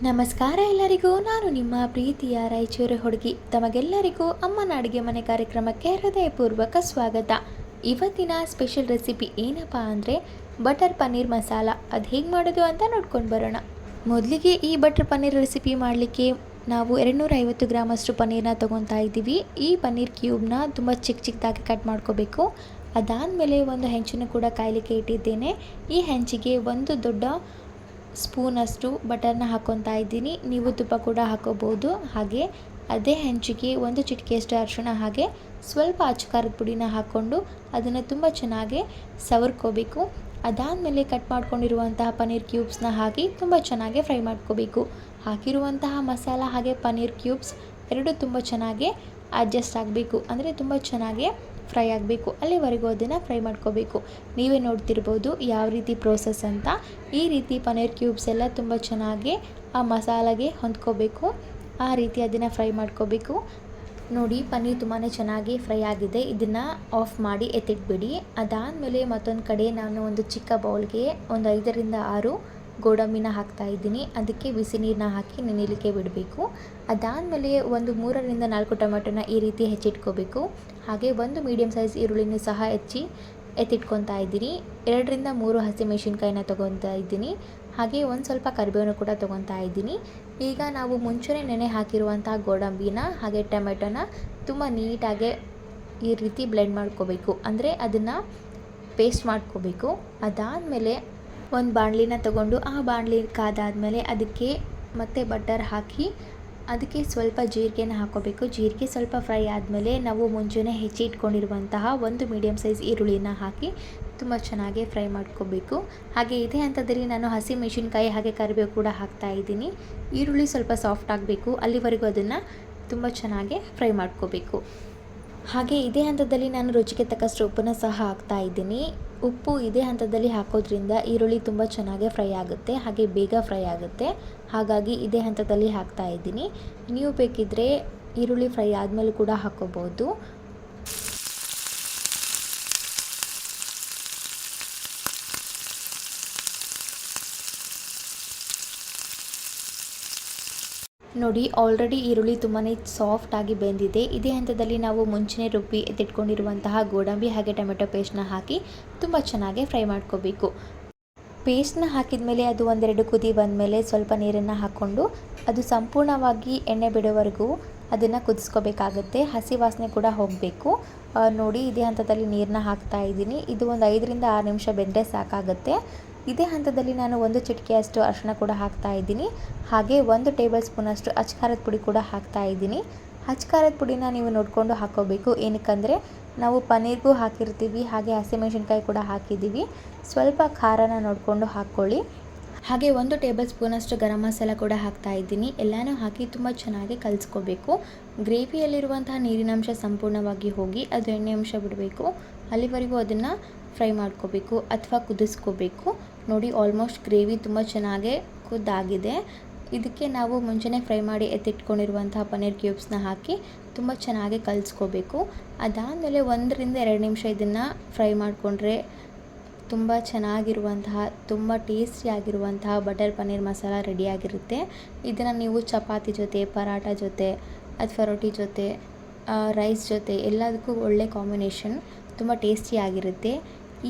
ನಮಸ್ಕಾರ ಎಲ್ಲರಿಗೂ. ನಾನು ನಿಮ್ಮ ಪ್ರೀತಿಯ ರಾಯಚೂರು ಹುಡುಗಿ. ತಮಗೆಲ್ಲರಿಗೂ ಅಮ್ಮನ ಅಡುಗೆ ಮನೆ ಕಾರ್ಯಕ್ರಮಕ್ಕೆ ಹೃದಯಪೂರ್ವಕ ಸ್ವಾಗತ. ಇವತ್ತಿನ ಸ್ಪೆಷಲ್ ರೆಸಿಪಿ ಏನಪ್ಪ ಅಂದರೆ ಬಟರ್ ಪನ್ನೀರ್ ಮಸಾಲ. ಅದು ಹೇಗೆ ಮಾಡೋದು ಅಂತ ನೋಡ್ಕೊಂಡು ಬರೋಣ. ಮೊದಲಿಗೆ ಈ ಬಟರ್ ಪನ್ನೀರ್ ರೆಸಿಪಿ ಮಾಡಲಿಕ್ಕೆ ನಾವು 250 ಗ್ರಾಮಷ್ಟು ಪನ್ನೀರನ್ನ ತೊಗೊತಾ ಇದ್ದೀವಿ. ಈ ಪನ್ನೀರ್ ಕ್ಯೂಬ್ನ ತುಂಬ ಚಿಕ್ಕದಾಗಿ ಕಟ್ ಮಾಡ್ಕೋಬೇಕು. ಅದಾದಮೇಲೆ ಒಂದು ಹೆಂಚನ್ನು ಕೂಡ ಕಾಯಲಿಕ್ಕೆ ಇಟ್ಟಿದ್ದೇನೆ. ಈ ಹೆಂಚಿಗೆ ಒಂದು ದೊಡ್ಡ ಸ್ಪೂನಷ್ಟು ಬಟರ್ನ ಹಾಕ್ಕೊತಾ ಇದ್ದೀನಿ. ನೀವು ತುಪ್ಪ ಕೂಡ ಹಾಕೋಬೋದು. ಹಾಗೆ ಅದೇ ಹೆಂಚಿಗೆ ಒಂದು ಚಿಟಿಕೆಯಷ್ಟು ಅರಿಶಿಣ ಹಾಗೆ ಸ್ವಲ್ಪ ಅಚ್ಚ ಖಾರದ ಪುಡಿನ ಹಾಕ್ಕೊಂಡು ಅದನ್ನು ತುಂಬ ಚೆನ್ನಾಗಿ ಸವರ್ಕೋಬೇಕು. ಅದಾದಮೇಲೆ ಕಟ್ ಮಾಡ್ಕೊಂಡಿರುವಂತಹ ಪನ್ನೀರ್ ಕ್ಯೂಬ್ಸ್ನ ಹಾಕಿ ತುಂಬ ಚೆನ್ನಾಗಿ ಫ್ರೈ ಮಾಡ್ಕೋಬೇಕು. ಹಾಕಿರುವಂತಹ ಮಸಾಲ ಹಾಗೆ ಪನ್ನೀರ್ ಕ್ಯೂಬ್ಸ್ ಎರಡು ತುಂಬ ಚೆನ್ನಾಗಿ ಅಡ್ಜಸ್ಟ್ ಆಗಬೇಕು, ಅಂದರೆ ತುಂಬ ಚೆನ್ನಾಗಿ ಫ್ರೈ ಆಗಬೇಕು. ಅಲ್ಲಿವರೆಗೂ ಅದನ್ನು ಫ್ರೈ ಮಾಡ್ಕೋಬೇಕು. ನೀವೇ ನೋಡ್ತಿರ್ಬೋದು ಯಾವ ರೀತಿ ಪ್ರೋಸೆಸ್ ಅಂತ. ಈ ರೀತಿ ಪನ್ನೀರ್ ಕ್ಯೂಬ್ಸ್ ಎಲ್ಲ ತುಂಬ ಚೆನ್ನಾಗಿ ಆ ಮಸಾಲೆಗೆ ಹೊಂದ್ಕೋಬೇಕು. ಆ ರೀತಿ ಅದನ್ನು ಫ್ರೈ ಮಾಡ್ಕೋಬೇಕು. ನೋಡಿ, ಪನ್ನೀರ್ ತುಂಬಾ ಚೆನ್ನಾಗಿ ಫ್ರೈ ಆಗಿದೆ. ಇದನ್ನು ಆಫ್ ಮಾಡಿ ಎತ್ತಿಟ್ಬಿಡಿ. ಅದಾದಮೇಲೆ ಮತ್ತೊಂದು ಕಡೆ ನಾನು ಒಂದು ಚಿಕ್ಕ ಬೌಲ್ಗೆ ಒಂದು 5 ರಿಂದ 6 ಗೋಡಂಬಿನ ಹಾಕ್ತಾ ಇದ್ದೀನಿ. ಅದಕ್ಕೆ ಬಿಸಿ ನೀರನ್ನ ಹಾಕಿ ನೆನೆಯಲಿಕ್ಕೆ ಬಿಡಬೇಕು. ಅದಾದಮೇಲೆ ಒಂದು 3 ರಿಂದ 4 ಟೊಮೆಟೊನ ಈ ರೀತಿ ಹೆಚ್ಚಿಟ್ಕೋಬೇಕು. ಹಾಗೆ ಒಂದು ಮೀಡಿಯಮ್ ಸೈಜ್ ಈರುಳ್ಳಿನೂ ಸಹ ಎತ್ತಿಟ್ಕೊತಾ ಇದ್ದೀನಿ. 2 ರಿಂದ 3 ಹಸಿಮೆಣಸಿನ್ಕಾಯಿನ ತೊಗೊತಾ ಇದ್ದೀನಿ. ಹಾಗೆ ಒಂದು ಸ್ವಲ್ಪ ಕರಿಬೇವನ್ನು ಕೂಡ ತೊಗೊತಾ ಇದ್ದೀನಿ. ಈಗ ನಾವು ಮುಂಚೆನೇ ನೆನೆ ಹಾಕಿರುವಂಥ ಗೋಡಂಬಿನ ಹಾಗೆ ಟೊಮೆಟೊನ ತುಂಬ ನೀಟಾಗಿ ಈ ರೀತಿ ಬ್ಲೆಂಡ್ ಮಾಡ್ಕೋಬೇಕು, ಅಂದರೆ ಅದನ್ನು ಪೇಸ್ಟ್ ಮಾಡ್ಕೋಬೇಕು. ಅದಾದಮೇಲೆ ಒಂದು ಬಾಣಲಿನ ತೊಗೊಂಡು ಆ ಬಾಣಲಿ ಕಾದಾದಮೇಲೆ ಅದಕ್ಕೆ ಮತ್ತೆ ಬಟರ್ ಹಾಕಿ ಅದಕ್ಕೆ ಸ್ವಲ್ಪ ಜೀರಿಗೆನ ಹಾಕ್ಕೋಬೇಕು. ಜೀರಿಗೆ ಸ್ವಲ್ಪ ಫ್ರೈ ಆದಮೇಲೆ ನಾವು ಮುಂಚೆನೇ ಹೆಚ್ಚಿಟ್ಕೊಂಡಿರುವಂತಹ ಒಂದು ಮೀಡಿಯಮ್ ಸೈಜ್ ಈರುಳ್ಳಿನ ಹಾಕಿ ತುಂಬ ಚೆನ್ನಾಗಿ ಫ್ರೈ ಮಾಡ್ಕೋಬೇಕು. ಹಾಗೆ ಇದೇ ಹಂತದಲ್ಲಿ ನಾನು ಹಸಿಮೆಣಸಿನ್ಕಾಯಿ ಹಾಗೆ ಕರಿಬೇವು ಕೂಡ ಹಾಕ್ತಾ ಇದ್ದೀನಿ. ಈರುಳ್ಳಿ ಸ್ವಲ್ಪ ಸಾಫ್ಟ್ ಆಗಬೇಕು, ಅಲ್ಲಿವರೆಗೂ ಅದನ್ನು ತುಂಬ ಚೆನ್ನಾಗಿ ಫ್ರೈ ಮಾಡ್ಕೋಬೇಕು. ಹಾಗೆ ಇದೇ ಹಂತದಲ್ಲಿ ನಾನು ರುಚಿಗೆ ತಕ್ಕಷ್ಟು ಉಪ್ಪನ್ನು ಸಹ ಹಾಕ್ತಾ ಇದ್ದೀನಿ. ಉಪ್ಪು ಇದೇ ಹಂತದಲ್ಲಿ ಹಾಕೋದ್ರಿಂದ ಈರುಳ್ಳಿ ತುಂಬ ಚೆನ್ನಾಗಿ ಫ್ರೈ ಆಗುತ್ತೆ, ಹಾಗೆ ಬೇಗ ಫ್ರೈ ಆಗುತ್ತೆ. ಹಾಗಾಗಿ ಇದೇ ಹಂತದಲ್ಲಿ ಹಾಕ್ತಾ ಇದ್ದೀನಿ. ನೀವು ಬೇಕಿದ್ದರೆ ಈರುಳ್ಳಿ ಫ್ರೈ ಆದಮೇಲೆ ಕೂಡ ಹಾಕೋಬೋದು. ನೋಡಿ, ಆಲ್ರೆಡಿ ಈರುಳ್ಳಿ ತುಂಬಾ ಸಾಫ್ಟಾಗಿ ಬೆಂದಿದೆ. ಇದೇ ಹಂತದಲ್ಲಿ ನಾವು ಮುಂಚೆನೇ ರುಬ್ಬಿ ಎತ್ತಿಟ್ಕೊಂಡಿರುವಂತಹ ಗೋಡಂಬಿ ಹಾಗೆ ಟೊಮೆಟೊ ಪೇಸ್ಟ್ನ ಹಾಕಿ ತುಂಬ ಚೆನ್ನಾಗಿ ಫ್ರೈ ಮಾಡ್ಕೋಬೇಕು. ಪೇಸ್ಟ್ನ ಹಾಕಿದ ಮೇಲೆ ಅದು 1-2 ಕುದಿ ಬಂದಮೇಲೆ ಸ್ವಲ್ಪ ನೀರನ್ನು ಹಾಕ್ಕೊಂಡು ಅದು ಸಂಪೂರ್ಣವಾಗಿ ಎಣ್ಣೆ ಬಿಡೋವರೆಗೂ ಅದನ್ನು ಕುದಿಸ್ಕೋಬೇಕಾಗುತ್ತೆ. ಹಸಿ ವಾಸನೆ ಕೂಡ ಹೋಗಬೇಕು. ನೋಡಿ, ಇದೇ ಹಂತದಲ್ಲಿ ನೀರನ್ನ ಹಾಕ್ತಾ ಇದ್ದೀನಿ. ಇದು ಒಂದು 5 ರಿಂದ 6 ನಿಮಿಷ ಬೆಂದರೆ ಸಾಕಾಗುತ್ತೆ. ಇದೇ ಹಂತದಲ್ಲಿ ನಾನು ಒಂದು ಚಿಟಿಕೆಯಷ್ಟು ಅರಿಶಿಣ ಕೂಡ ಹಾಕ್ತಾ ಇದ್ದೀನಿ. ಹಾಗೆ 1 ಟೇಬಲ್ ಸ್ಪೂನಷ್ಟು ಅಚ್ಚ ಖಾರದ ಪುಡಿ ಕೂಡ ಹಾಕ್ತಾ ಇದ್ದೀನಿ. ಅಚ್ಚ ಖಾರದ ಪುಡಿನ ನೀವು ನೋಡಿಕೊಂಡು ಹಾಕ್ಕೋಬೇಕು. ಏನಕ್ಕಂದರೆ ನಾವು ಪನ್ನೀರ್ಗೂ ಹಾಕಿರ್ತೀವಿ, ಹಾಗೆ ಹಸಿಮೆಣಸಿನ್ಕಾಯಿ ಕೂಡ ಹಾಕಿದ್ದೀವಿ. ಸ್ವಲ್ಪ ಖಾರನ ನೋಡಿಕೊಂಡು ಹಾಕ್ಕೊಳ್ಳಿ. ಹಾಗೆ 1 ಟೇಬಲ್ ಸ್ಪೂನಷ್ಟು ಗರಂ ಮಸಾಲ ಕೂಡ ಹಾಕ್ತಾ ಇದ್ದೀನಿ. ಎಲ್ಲನೂ ಹಾಕಿ ತುಂಬ ಚೆನ್ನಾಗಿ ಕಲಿಸ್ಕೋಬೇಕು. ಗ್ರೇವಿಯಲ್ಲಿರುವಂತಹ ನೀರಿನಂಶ ಸಂಪೂರ್ಣವಾಗಿ ಹೋಗಿ ಅದು ಎಣ್ಣೆ ಅಂಶ ಬಿಡಬೇಕು. ಅಲ್ಲಿವರೆಗೂ ಅದನ್ನು ಫ್ರೈ ಮಾಡ್ಕೋಬೇಕು ಅಥವಾ ಕುದಿಸ್ಕೋಬೇಕು. ನೋಡಿ, ಆಲ್ಮೋಸ್ಟ್ ಗ್ರೇವಿ ತುಂಬ ಚೆನ್ನಾಗಿ ಕುದ್ದಾಗಿದೆ. ಇದಕ್ಕೆ ನಾವು ಮುಂಚೆನೇ ಫ್ರೈ ಮಾಡಿ ಎತ್ತಿಟ್ಕೊಂಡಿರುವಂತಹ ಪನ್ನೀರ್ ಕ್ಯೂಬ್ಸ್ನ ಹಾಕಿ ತುಂಬ ಚೆನ್ನಾಗಿ ಕಲಿಸ್ಕೋಬೇಕು. ಅದಾದಮೇಲೆ 1 ರಿಂದ 2 ನಿಮಿಷ ಇದನ್ನು ಫ್ರೈ ಮಾಡಿಕೊಂಡ್ರೆ ತುಂಬ ಚೆನ್ನಾಗಿರುವಂತಹ ತುಂಬ ಟೇಸ್ಟಿಯಾಗಿರುವಂತಹ ಬಟರ್ ಪನ್ನೀರ್ ಮಸಾಲ ರೆಡಿಯಾಗಿರುತ್ತೆ. ಇದನ್ನು ನೀವು ಚಪಾತಿ ಜೊತೆ, ಪರಾಟ ಜೊತೆ ಅಥವಾ ರೊಟ್ಟಿ ಜೊತೆ, ರೈಸ್ ಜೊತೆ ಎಲ್ಲದಕ್ಕೂ ಒಳ್ಳೆ ಕಾಂಬಿನೇಷನ್, ತುಂಬ ಟೇಸ್ಟಿಯಾಗಿರುತ್ತೆ.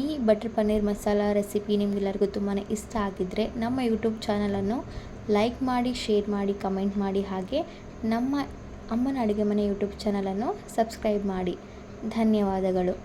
ಈ ಬಟರ್ ಪನ್ನೀರ್ ಮಸಾಲ ರೆಸಿಪಿ ನಿಮಗೆಲ್ಲರಿಗೂ ತುಂಬಾ ಇಷ್ಟ ಆಗಿದ್ದರೆ ನಮ್ಮ ಯೂಟ್ಯೂಬ್ ಚಾನಲನ್ನು ಲೈಕ್ ಮಾಡಿ, ಶೇರ್ ಮಾಡಿ, ಕಮೆಂಟ್ ಮಾಡಿ. ಹಾಗೆ ನಮ್ಮ ಅಮ್ಮನ ಅಡುಗೆ ಮನೆ ಯೂಟ್ಯೂಬ್ ಚಾನಲನ್ನು ಸಬ್ಸ್ಕ್ರೈಬ್ ಮಾಡಿ. ಧನ್ಯವಾದಗಳು.